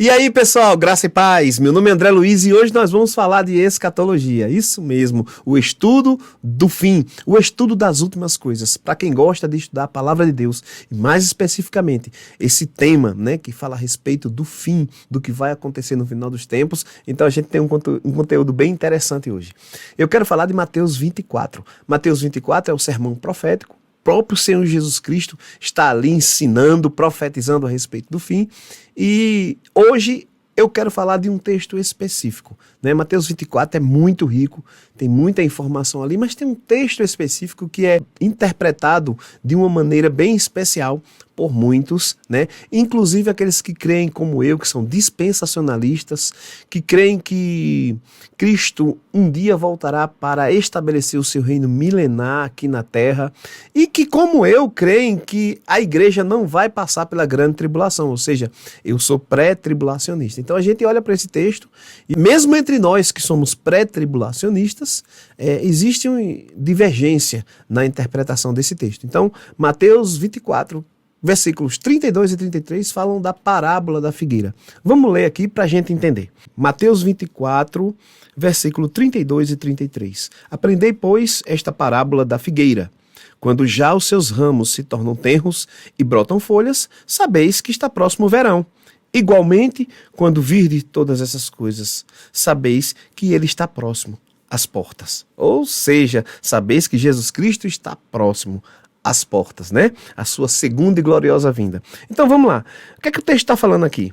E aí, pessoal, graça e paz. Meu nome é André Luiz e hoje nós vamos falar de escatologia. Isso mesmo, o estudo do fim, o estudo das últimas coisas. Para quem gosta de estudar a palavra de Deus e mais especificamente esse tema, né, que fala a respeito do fim, do que vai acontecer no final dos tempos. Então a gente tem um conteúdo bem interessante hoje. Eu quero falar de Mateus 24. Mateus 24 é o sermão profético. O próprio Senhor Jesus Cristo está ali ensinando, profetizando a respeito do fim. E hoje eu quero falar de um texto específico, né? Mateus 24 é muito rico, tem muita informação ali, mas tem um texto específico que é interpretado de uma maneira bem especial por muitos, né? Inclusive aqueles que creem como eu, que são dispensacionalistas, que creem que Cristo um dia voltará para estabelecer o seu reino milenar aqui na terra e que, como eu, creem que a igreja não vai passar pela grande tribulação, ou seja, eu sou pré-tribulacionista. Então a gente olha para esse texto e mesmo entre nós que somos pré-tribulacionistas, existe uma divergência na interpretação desse texto. Então, Mateus 24, versículos 32 e 33 falam da parábola da figueira. Vamos ler aqui para a gente entender. Mateus 24, versículo 32 e 33. Aprendei, pois, esta parábola da figueira. Quando já os seus ramos se tornam tenros e brotam folhas, sabeis que está próximo o verão. Igualmente, quando virdes todas essas coisas, sabeis que ele está próximo às portas. Ou seja, sabeis que Jesus Cristo está próximo às portas, né? A sua segunda e gloriosa vinda. Então vamos lá. O que é que o texto está falando aqui?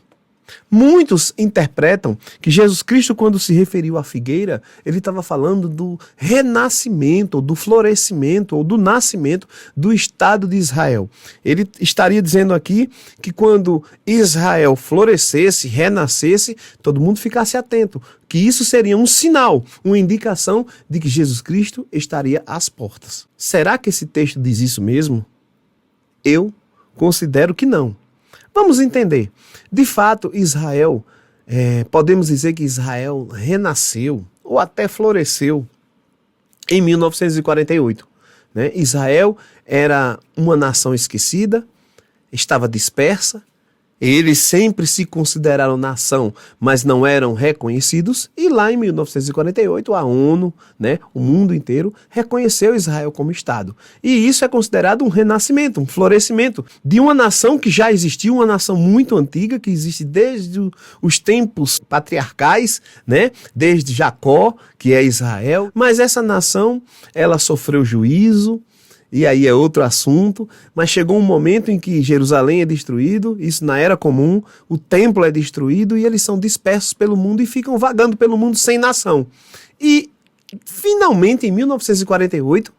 Muitos interpretam que Jesus Cristo, quando se referiu à figueira, ele estava falando do renascimento, ou do florescimento, ou do nascimento do Estado de Israel. Ele estaria dizendo aqui que quando Israel florescesse, renascesse, todo mundo ficasse atento, que isso seria um sinal, uma indicação de que Jesus Cristo estaria às portas. Será que esse texto diz isso mesmo? Eu considero que não. Vamos entender. De fato, Israel, podemos dizer que Israel renasceu ou até floresceu em 1948. Né? Israel era uma nação esquecida, estava dispersa, eles sempre se consideraram nação, mas não eram reconhecidos. E lá em 1948, a ONU, né, o mundo inteiro, reconheceu Israel como Estado. E isso é considerado um renascimento, um florescimento de uma nação que já existiu, uma nação muito antiga, que existe desde os tempos patriarcais, né, desde Jacó, que é Israel. Mas essa nação, ela sofreu juízo, e aí é outro assunto, mas chegou um momento em que Jerusalém é destruído, isso na Era Comum, o templo é destruído e eles são dispersos pelo mundo e ficam vagando pelo mundo sem nação. E, finalmente, em 1948,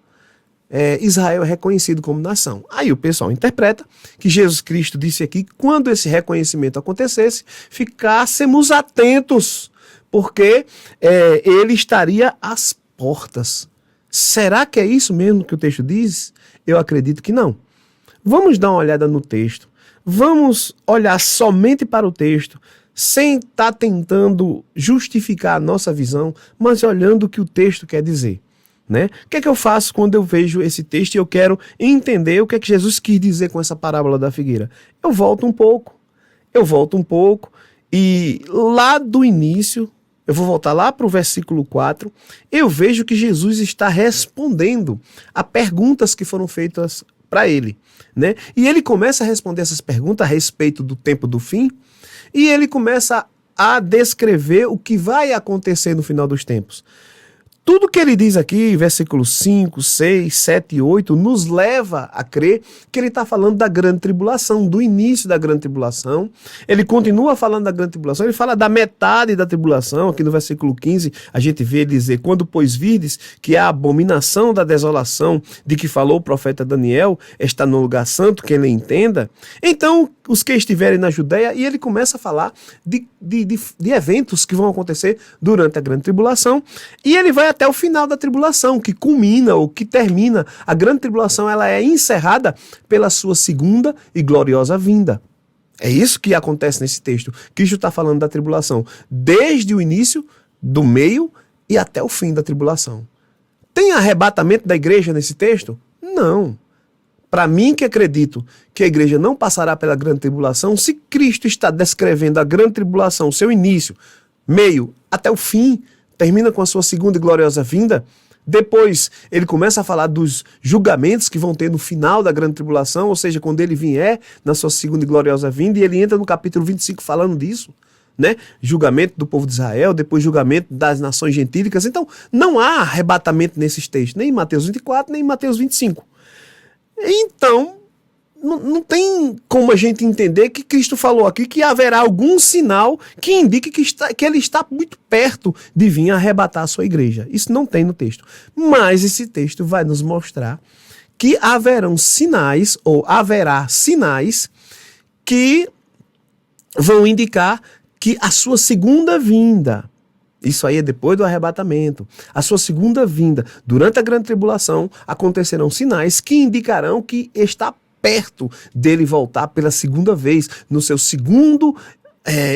Israel é reconhecido como nação. Aí o pessoal interpreta que Jesus Cristo disse aqui que quando esse reconhecimento acontecesse, ficássemos atentos, porque ele estaria às portas. Será que é isso mesmo que o texto diz? Eu acredito que não. Vamos dar uma olhada no texto. Vamos olhar somente para o texto, sem estar tentando justificar a nossa visão, mas olhando o que o texto quer dizer. Né? O que é que eu faço quando eu vejo esse texto e eu quero entender o que é que Jesus quis dizer com essa parábola da figueira? Eu volto um pouco e lá do início, eu vou voltar lá para o versículo 4, eu vejo que Jesus está respondendo a perguntas que foram feitas para ele, né? E ele começa a responder essas perguntas a respeito do tempo do fim, e ele começa a descrever o que vai acontecer no final dos tempos. Tudo que ele diz aqui, versículos 5, 6, 7 e 8, nos leva a crer que ele está falando da grande tribulação, do início da grande tribulação. Ele continua falando da grande tribulação, ele fala da metade da tribulação. Aqui no versículo 15, a gente vê ele dizer: quando, pois, virdes que a abominação da desolação de que falou o profeta Daniel está no lugar santo, quem lhe entenda. Então, os que estiverem na Judéia, e ele começa a falar de eventos que vão acontecer durante a grande tribulação, e ele vai até o final da tribulação, que culmina ou que termina. A grande tribulação, ela é encerrada pela sua segunda e gloriosa vinda. É isso que acontece nesse texto. Cristo está falando da tribulação desde o início, do meio e até o fim da tribulação. Tem arrebatamento da igreja nesse texto? Não. para mim que acredito que a igreja não passará pela grande tribulação, se Cristo está descrevendo a grande tribulação, seu início, meio, até o fim, termina com a sua segunda e gloriosa vinda, depois ele começa a falar dos julgamentos que vão ter no final da grande tribulação, ou seja, quando ele vier na sua segunda e gloriosa vinda, e ele entra no capítulo 25 falando disso, né? Julgamento do povo de Israel, depois julgamento das nações gentílicas. Então, não há arrebatamento nesses textos, nem em Mateus 24, nem em Mateus 25. Então, não tem como a gente entender que Cristo falou aqui que haverá algum sinal que indique que ele está muito perto de vir arrebatar a sua igreja. Isso não tem no texto. Mas esse texto vai nos mostrar que haverão sinais, ou haverá sinais, que vão indicar que a sua segunda vinda, isso aí é depois do arrebatamento, a sua segunda vinda, durante a grande tribulação, acontecerão sinais que indicarão que está perto dele voltar pela segunda vez, no seu segundo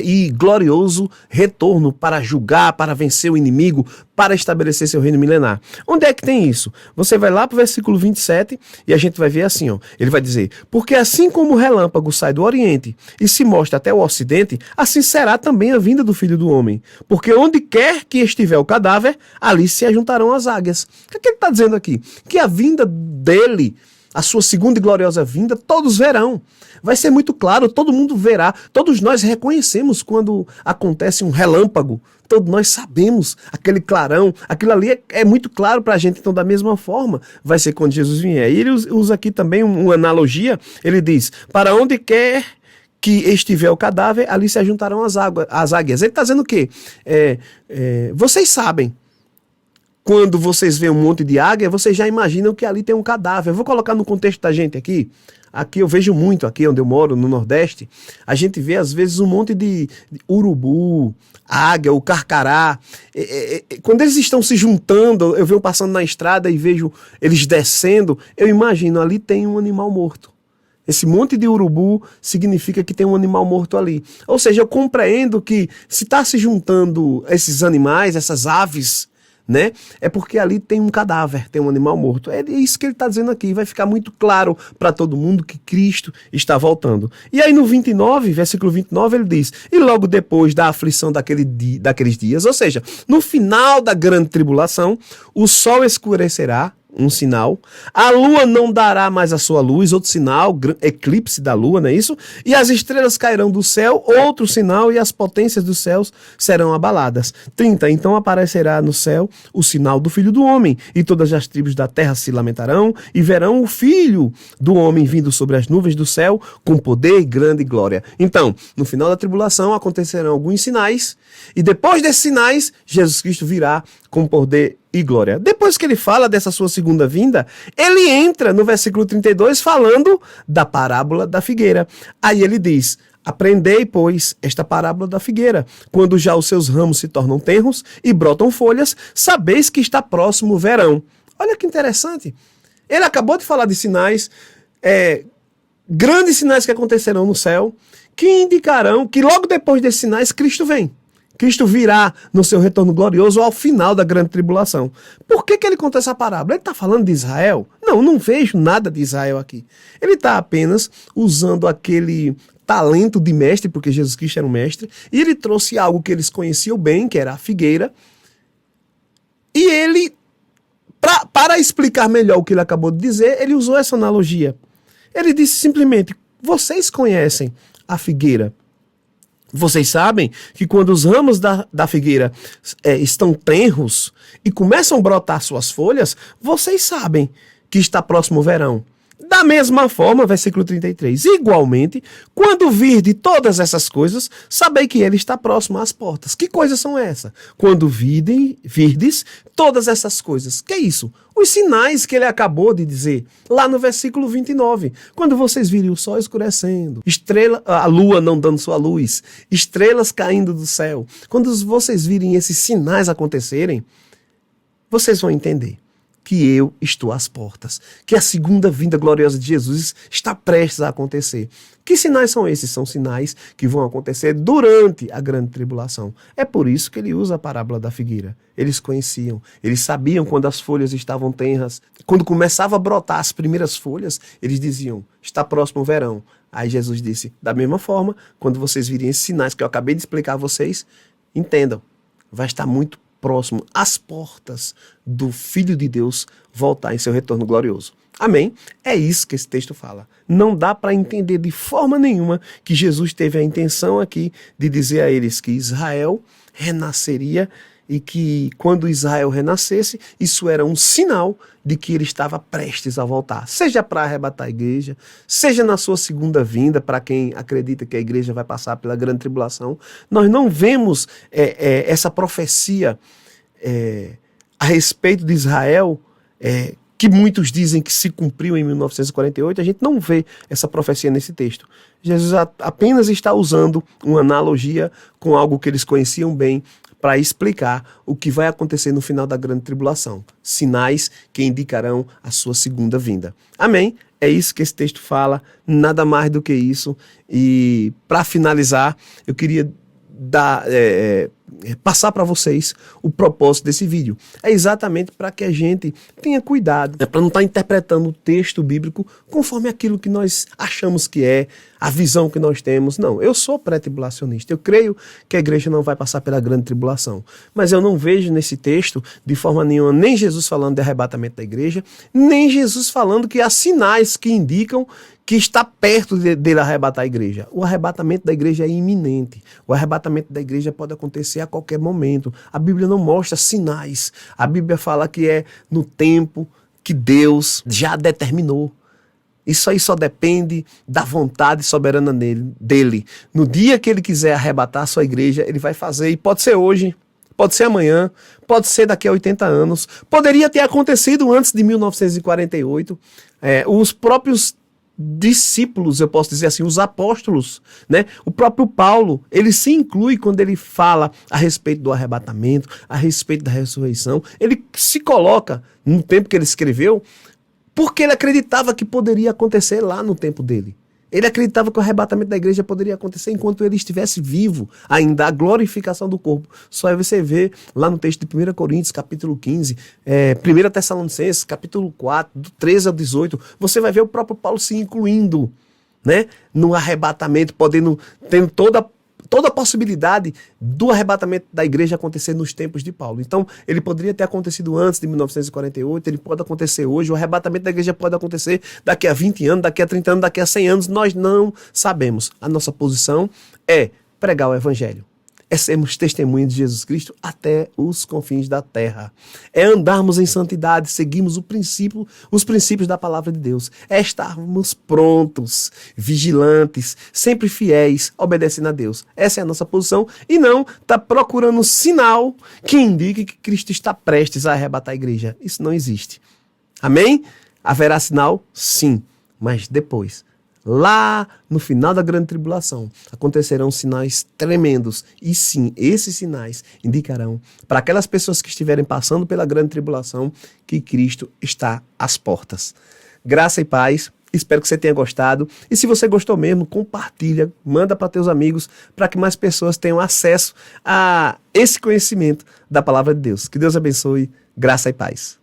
e glorioso retorno para julgar, para vencer o inimigo, para estabelecer seu reino milenar. Onde é que tem isso? Você vai lá para o versículo 27 e a gente vai ver assim, ó, ele vai dizer, porque assim como o relâmpago sai do oriente e se mostra até o ocidente, assim será também a vinda do Filho do Homem. Porque onde quer que estiver o cadáver, ali se ajuntarão as águias. O que ele está dizendo aqui? Que a vinda dele, a sua segunda e gloriosa vinda, todos verão. Vai ser muito claro, todo mundo verá. Todos nós reconhecemos quando acontece um relâmpago. Todos nós sabemos aquele clarão. Aquilo ali é muito claro para a gente. Então, da mesma forma, vai ser quando Jesus vier. E ele usa aqui também uma analogia. Ele diz, para onde quer que estiver o cadáver, ali se ajuntarão as águias. Ele está dizendo o quê? Vocês sabem. Quando vocês veem um monte de águia, vocês já imaginam que ali tem um cadáver. Eu vou colocar no contexto da gente aqui. Aqui eu vejo muito, aqui onde eu moro, no Nordeste, a gente vê às vezes um monte de urubu, águia, o carcará. Quando eles estão se juntando, eu venho passando na estrada e vejo eles descendo, eu imagino, ali tem um animal morto. Esse monte de urubu significa que tem um animal morto ali. Ou seja, eu compreendo que se está se juntando esses animais, essas aves, né? É porque ali tem um cadáver, tem um animal morto. É isso que ele está dizendo aqui. Vai ficar muito claro para todo mundo que Cristo está voltando. E aí no 29, versículo 29, ele diz, e logo depois da aflição daqueles dias, ou seja, no final da grande tribulação, o sol escurecerá, um sinal, a lua não dará mais a sua luz, outro sinal, eclipse da lua, não é isso? E as estrelas cairão do céu, outro sinal, e as potências dos céus serão abaladas. 30, então aparecerá no céu o sinal do Filho do Homem, e todas as tribos da terra se lamentarão, e verão o Filho do Homem vindo sobre as nuvens do céu, com poder e grande glória. Então, no final da tribulação acontecerão alguns sinais, e depois desses sinais, Jesus Cristo virá com poder e glória. Depois que ele fala dessa sua segunda vinda, ele entra no versículo 32 falando da parábola da figueira. Aí ele diz, aprendei, pois, esta parábola da figueira. Quando já os seus ramos se tornam tenros e brotam folhas, sabeis que está próximo o verão. Olha que interessante. Ele acabou de falar de sinais, grandes sinais que acontecerão no céu, que indicarão que logo depois desses sinais, Cristo vem. Cristo virá no seu retorno glorioso ao final da grande tribulação. Por que ele conta essa parábola? Ele está falando de Israel? Não vejo nada de Israel aqui. Ele está apenas usando aquele talento de mestre, porque Jesus Cristo era um mestre, e ele trouxe algo que eles conheciam bem, que era a figueira, e ele, para explicar melhor o que ele acabou de dizer, ele usou essa analogia. Ele disse simplesmente, vocês conhecem a figueira? Vocês sabem que quando os ramos da figueira estão tenros e começam a brotar suas folhas, vocês sabem que está próximo o verão. Da mesma forma, versículo 33, igualmente, quando virdes todas essas coisas, sabei que ele está próximo às portas. Que coisas são essas? Quando virdes todas essas coisas. Que é isso? Os sinais que ele acabou de dizer, lá no versículo 29. Quando vocês virem o sol escurecendo, a lua não dando sua luz, estrelas caindo do céu. Quando vocês virem esses sinais acontecerem, vocês vão entender que eu estou às portas, que a segunda vinda gloriosa de Jesus está prestes a acontecer. Que sinais são esses? São sinais que vão acontecer durante a grande tribulação. É por isso que ele usa a parábola da figueira. Eles conheciam, eles sabiam quando as folhas estavam tenras. Quando começava a brotar as primeiras folhas, eles diziam, está próximo o verão. Aí Jesus disse, da mesma forma, quando vocês virem esses sinais que eu acabei de explicar a vocês, entendam, vai estar muito próximo às portas do Filho de Deus voltar em seu retorno glorioso. Amém? É isso que esse texto fala. Não dá para entender de forma nenhuma que Jesus teve a intenção aqui de dizer a eles que Israel renasceria e que quando Israel renascesse, isso era um sinal de que ele estava prestes a voltar. Seja para arrebatar a igreja, seja na sua segunda vinda, para quem acredita que a igreja vai passar pela grande tribulação. Nós não vemos essa profecia a respeito de Israel, que muitos dizem que se cumpriu em 1948, a gente não vê essa profecia nesse texto. Jesus apenas está usando uma analogia com algo que eles conheciam bem para explicar o que vai acontecer no final da grande tribulação. Sinais que indicarão a sua segunda vinda. Amém? É isso que esse texto fala, nada mais do que isso. E para finalizar, eu queria passar para vocês o propósito desse vídeo. É exatamente para que a gente tenha cuidado, para não estar interpretando o texto bíblico conforme aquilo que nós achamos que é, a visão que nós temos. Não, eu sou pré-tribulacionista, eu creio que a igreja não vai passar pela grande tribulação, mas eu não vejo nesse texto de forma nenhuma nem Jesus falando de arrebatamento da igreja, nem Jesus falando que há sinais que indicam que está perto dele arrebatar a igreja. O arrebatamento da igreja é iminente. O arrebatamento da igreja pode acontecer a qualquer momento. A Bíblia não mostra sinais. A Bíblia fala que é no tempo que Deus já determinou. Isso aí só depende da vontade soberana dele. No dia que ele quiser arrebatar a sua igreja, ele vai fazer. E pode ser hoje, pode ser amanhã, pode ser daqui a 80 anos. Poderia ter acontecido antes de 1948. Os próprios discípulos, eu posso dizer assim, os apóstolos, né? O próprio Paulo, ele se inclui quando ele fala a respeito do arrebatamento, a respeito da ressurreição. Ele se coloca no tempo que ele escreveu, porque ele acreditava que poderia acontecer lá no tempo dele. Ele acreditava que o arrebatamento da igreja poderia acontecer enquanto ele estivesse vivo, ainda a glorificação do corpo. Só aí você vê lá no texto de 1 Coríntios, capítulo 15, 1 Tessalonicenses, capítulo 4, do 13 ao 18, você vai ver o próprio Paulo se incluindo, né, no arrebatamento, tendo toda a possibilidade do arrebatamento da igreja acontecer nos tempos de Paulo. Então, ele poderia ter acontecido antes de 1948, ele pode acontecer hoje, o arrebatamento da igreja pode acontecer daqui a 20 anos, daqui a 30 anos, daqui a 100 anos, nós não sabemos. A nossa posição é pregar o evangelho. É sermos testemunhas de Jesus Cristo até os confins da terra. É andarmos em santidade, seguirmos os princípios da palavra de Deus. É estarmos prontos, vigilantes, sempre fiéis, obedecendo a Deus. Essa é a nossa posição e não estar procurando um sinal que indique que Cristo está prestes a arrebatar a igreja. Isso não existe. Amém? Haverá sinal? Sim, mas depois. Lá no final da grande tribulação acontecerão sinais tremendos e sim, esses sinais indicarão para aquelas pessoas que estiverem passando pela grande tribulação que Cristo está às portas. Graça e paz, espero que você tenha gostado e se você gostou mesmo, compartilha, manda para teus amigos para que mais pessoas tenham acesso a esse conhecimento da palavra de Deus. Que Deus abençoe, graça e paz.